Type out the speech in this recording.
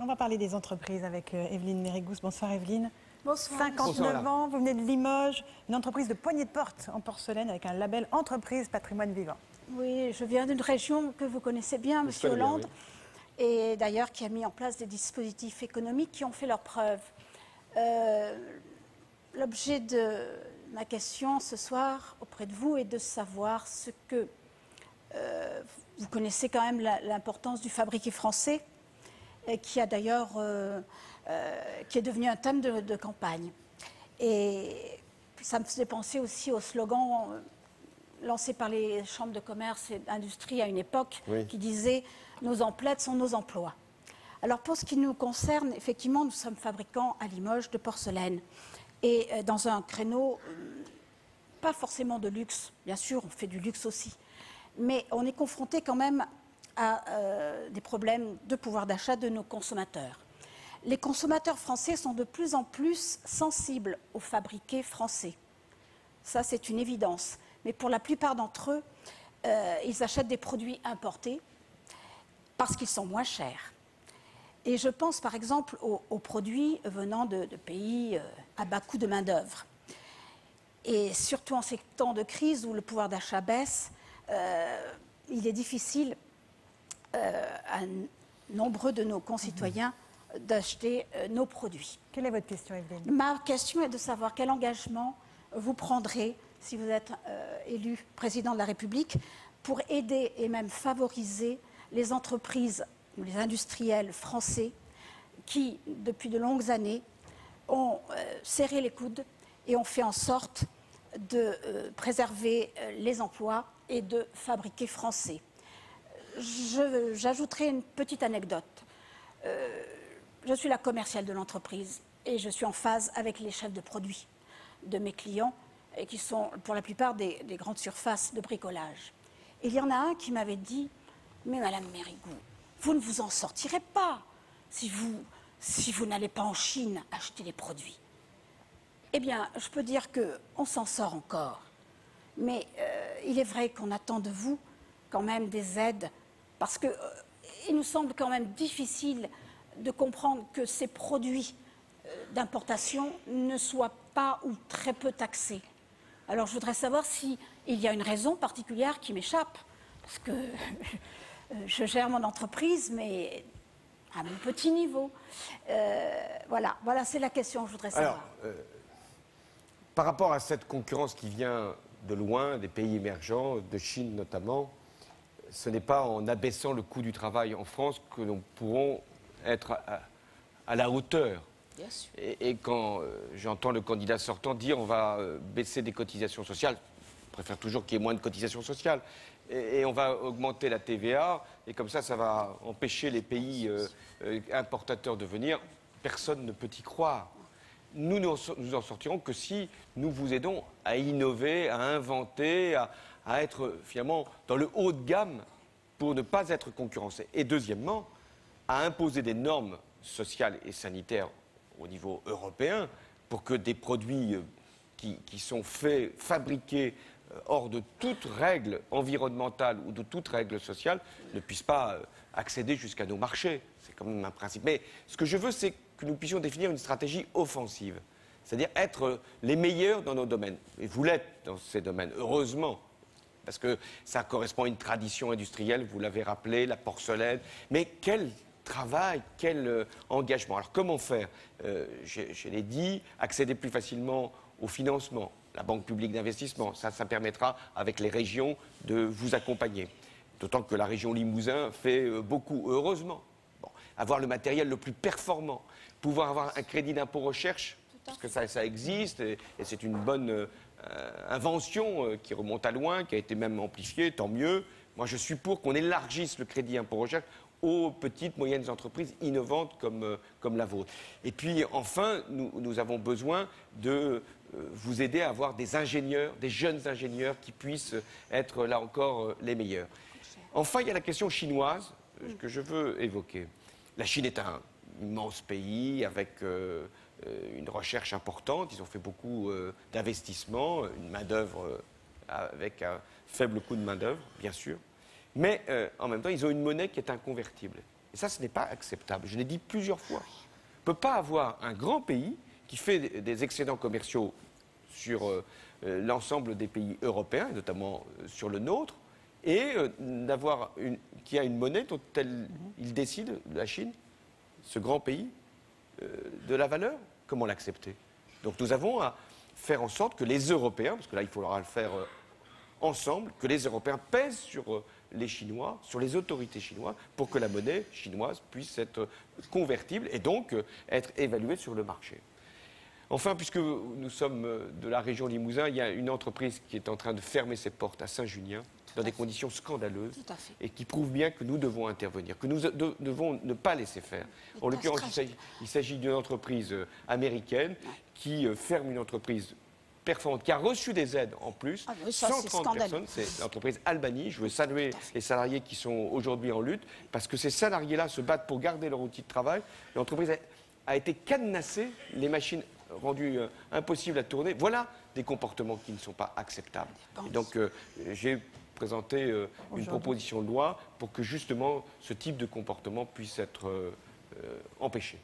On va parler des entreprises avec Evelyne Mérigous. Bonsoir Evelyne. Bonsoir. 59 ans, vous venez de Limoges, une entreprise de poignées de porte en porcelaine avec un label Entreprise Patrimoine Vivant. Oui, je viens d'une région que vous connaissez bien, Monsieur Hollande, et d'ailleurs qui a mis en place des dispositifs économiques qui ont fait leurs preuves. L'objet de ma question ce soir auprès de vous est de savoir ce que vous connaissez quand même l'importance du fabriqué français, qui a d'ailleurs qui est devenu un thème de campagne. Et ça me faisait penser aussi au slogan lancé par les chambres de commerce et d'industrie à une époque, qui disait « Nos emplettes sont nos emplois ». Alors pour ce qui nous concerne, effectivement, nous sommes fabricants à Limoges de porcelaine. Et dans un créneau, pas forcément de luxe, bien sûr, on fait du luxe aussi, mais on est confronté quand même à des problèmes de pouvoir d'achat de nos consommateurs. Les consommateurs français sont de plus en plus sensibles aux fabriqués français. Ça, c'est une évidence. Mais pour la plupart d'entre eux, ils achètent des produits importés parce qu'ils sont moins chers. Et je pense par exemple aux produits venant de pays à bas coût de main-d'œuvre. Et surtout en ces temps de crise où le pouvoir d'achat baisse, il est difficile à nombreux de nos concitoyens d'acheter nos produits. Quelle est votre question, Evelyne? Ma question est de savoir quel engagement vous prendrez, si vous êtes élu président de la République, pour aider et même favoriser les entreprises, les industriels français qui, depuis de longues années, ont serré les coudes et ont fait en sorte de préserver les emplois et de fabriquer français. J'ajouterai une petite anecdote. Je suis la commerciale de l'entreprise et je suis en phase avec les chefs de produits de mes clients, et qui sont pour la plupart des grandes surfaces de bricolage. Et il y en a un qui m'avait dit « Mais Madame Mérigous, vous ne vous en sortirez pas si vous n'allez pas en Chine acheter les produits. » Eh bien, je peux dire qu'on s'en sort encore. Mais il est vrai qu'on attend de vous quand même des aides, parce qu'il nous semble quand même difficile de comprendre que ces produits d'importation ne soient pas ou très peu taxés. Alors je voudrais savoir s'il y a une raison particulière qui m'échappe, parce que je gère mon entreprise, mais à mon petit niveau. Voilà, c'est la question que je voudrais savoir. Alors, par rapport à cette concurrence qui vient de loin, des pays émergents, de Chine notamment, ce n'est pas en abaissant le coût du travail en France que nous pourrons être à la hauteur. Et quand j'entends le candidat sortant dire on va baisser des cotisations sociales, je préfère toujours qu'il y ait moins de cotisations sociales, et on va augmenter la TVA, et comme ça va empêcher les pays importateurs de venir, personne ne peut y croire. Nous en sortirons que si nous vous aidons à innover, à inventer, à être finalement dans le haut de gamme pour ne pas être concurrencés. Et deuxièmement, à imposer des normes sociales et sanitaires au niveau européen pour que des produits qui sont fabriqués hors de toute règle environnementale ou de toute règle sociale ne puissent pas accéder jusqu'à nos marchés. C'est quand même un principe. Mais ce que je veux, c'est que nous puissions définir une stratégie offensive, c'est-à-dire être les meilleurs dans nos domaines. Et vous l'êtes dans ces domaines, heureusement, parce que ça correspond à une tradition industrielle, vous l'avez rappelé, la porcelaine. Mais quel travail, quel engagement. Alors comment faire? Je l'ai dit, accéder plus facilement au financement, la Banque publique d'investissement, ça permettra avec les régions de vous accompagner. D'autant que la région Limousin fait beaucoup, heureusement. Bon, avoir le matériel le plus performant, pouvoir avoir un crédit d'impôt recherche, parce que ça existe, et c'est une bonne invention qui remonte à loin, qui a été même amplifiée, tant mieux. Moi je suis pour qu'on élargisse le crédit impôt recherche aux petites, moyennes entreprises innovantes comme la vôtre. Et puis enfin, nous avons besoin de vous aider à avoir des ingénieurs, des jeunes ingénieurs qui puissent être là encore les meilleurs. Enfin, il y a la question chinoise que je veux évoquer. La Chine est un immense pays avec une recherche importante. Ils ont fait beaucoup d'investissements, une main-d'œuvre avec un faible coût de main-d'œuvre, bien sûr. Mais en même temps, ils ont une monnaie qui est inconvertible. Et ça, ce n'est pas acceptable. Je l'ai dit plusieurs fois. On ne peut pas avoir un grand pays qui fait des excédents commerciaux sur l'ensemble des pays européens, notamment sur le nôtre, et qui a une monnaie dont il décide, la Chine, ce grand pays, de la valeur. Comment l'accepter? Donc nous avons à faire en sorte que les Européens, parce que là il faudra le faire ensemble, que les Européens pèsent sur les Chinois, sur les autorités chinoises, pour que la monnaie chinoise puisse être convertible et donc être évaluée sur le marché. Enfin, puisque nous sommes de la région Limousin, il y a une entreprise qui est en train de fermer ses portes à Saint-Junien dans des conditions scandaleuses et qui prouve bien que nous devons intervenir, que nous devons ne pas laisser faire. En l'occurrence, il s'agit d'une entreprise américaine qui ferme une entreprise performante, qui a reçu des aides en plus, 130 personnes, c'est l'entreprise Albany. Je veux saluer les salariés qui sont aujourd'hui en lutte, parce que ces salariés-là se battent pour garder leur outil de travail. L'entreprise a été cadenassée, les machines rendues impossibles à tourner. Voilà des comportements qui ne sont pas acceptables. Et donc j'ai présenté une proposition de loi pour que justement ce type de comportement puisse être empêché.